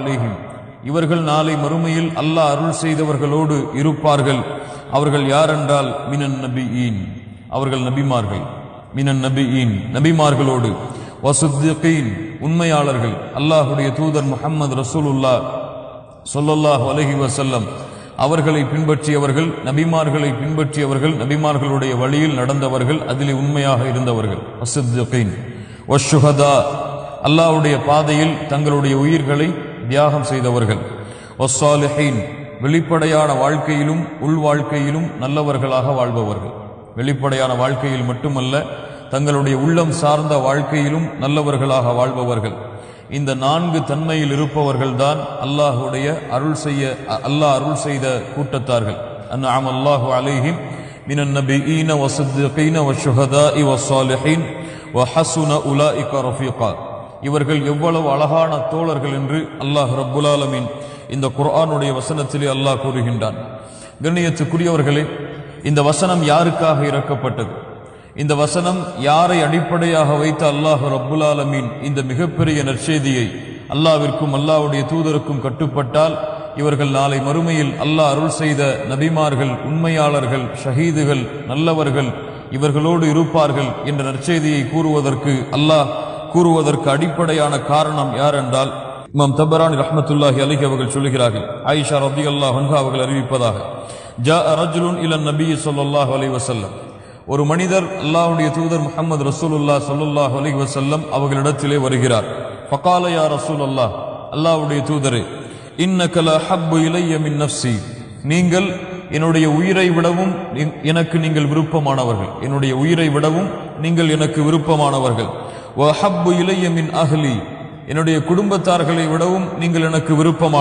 அலைஹிம் இவர்கள் நாளை மறுமையில் அல்லாஹ் அருள் செய்தவர்களோடு இருப்பார்கள். அவர்கள் யாரென்றால் மினன் நபியீன், அவர்கள் நபிமார்கள், மினன் நபியீன் நபிமார்களோடு, வசுத்திகீன் உண்மையாளர்கள், அல்லாஹுடைய தூதர் முஹம்மது ரசூலுல்லாஹ் ஸல்லல்லாஹு அலைஹி வஸல்லம் அவர்களை பின்பற்றியவர்கள், நபிமார்களை பின்பற்றியவர்கள், நபிமார்களுடைய வழியில் நடந்தவர்கள், அதிலே உண்மையாக இருந்தவர்கள். வசுத்திகீன் வஷ்ஷுஹதா அல்லாஹ்வுடைய பாதையில் தங்களுடைய உயிர்களை தியாகம் செய்தவர்கள். வஸ்ஸாலிஹீன் வெளிப்படையான வாழ்க்கையிலும் உள் வாழ்க்கையிலும் நல்லவர்களாக வாழ்பவர்கள். வெளிப்படையான வாழ்க்கையில் மட்டுமல்ல, தங்களுடைய உள்ளம் சார்ந்த வாழ்க்கையிலும் நல்லவர்களாக வாழ்பவர்கள். இந்த 4 தன்மையில் இருப்பவர்கள்தான் அல்லாஹுடைய அல்லாஹ் அருள் செய்த கூட்டத்தார்கள். அன்அம அல்லாஹு அலைஹிம் மினன் நபியீன வஸ்ஸித்தீன வஷ்ஷுஹதாஇ வஸ்ஸாலிஹீன் வஹஸுன உலாயிக ரஃபீகா. இவர்கள் எவ்வளவு அழகான தோழர்கள் என்று அல்லாஹ் ரப்புல் ஆலமீன் இந்த குர்ஆனுடைய வசனத்திலே அல்லாஹ் கூறுகின்றான். கண்ணியத்துக்குரியவர்களே, இந்த வசனம் யாருக்காக இறக்கப்பட்டது? இந்த வசனம் யாரை அடிப்படையாக வைத்து அல்லாஹ் ரப்புல் ஆலமீன் இந்த மிகப்பெரிய நற்செய்தியை அல்லாஹ்விற்கும் அல்லாஹ்வுடைய தூதருக்கும் கட்டுப்பட்டால் இவர்கள் நாளை மறுமையில் அல்லாஹ் அருள் செய்த நபிமார்கள், உண்மையாளர்கள், ஷஹீதுகள், நல்லவர்கள் இவர்களோடு இருப்பார்கள் என்ற நற்செய்தியை கூறுவதற்கு அடிப்படையான காரணம் யார் என்றால், இமாம் தபரானி ரஹ்மத்துல்லாஹி அலைஹி அவர்கள் சொல்கிறார்கள், ஆயிஷா ரலியல்லாஹு அன்ஹா அவர்கள் அறிவிப்பதாக, ஜாஅ ரஜுலுன் இலன் நபி ஸல்லல்லாஹு அலைஹி வஸல்லம், ஒரு மனிதர் அல்லாஹ்வுடைய தூதர் முஹம்மது ரசூலுல்லாஹ் ஸல்லல்லாஹு அலைஹி வஸல்லம் அவர்களிடத்திலே வருகிறார். ஃபகால யா ரசூலல்லாஹ், அல்லாஹ்வுடைய தூதரே, இன்னக லஹப்பு இலைய மின் நஃப்ஸி, நீங்கள் என்னுடைய உயிரை விடவும் நீங்கள் விருப்பமானவர்கள், என்னுடைய உயிரை விடவும் நீங்கள் எனக்கு விருப்பமானவர்கள். வஹப்பு இலைய மின் அஹ்லி, என்னுடைய குடும்பத்தார்களை விடவும் நீங்கள் எனக்கு விருப்பமான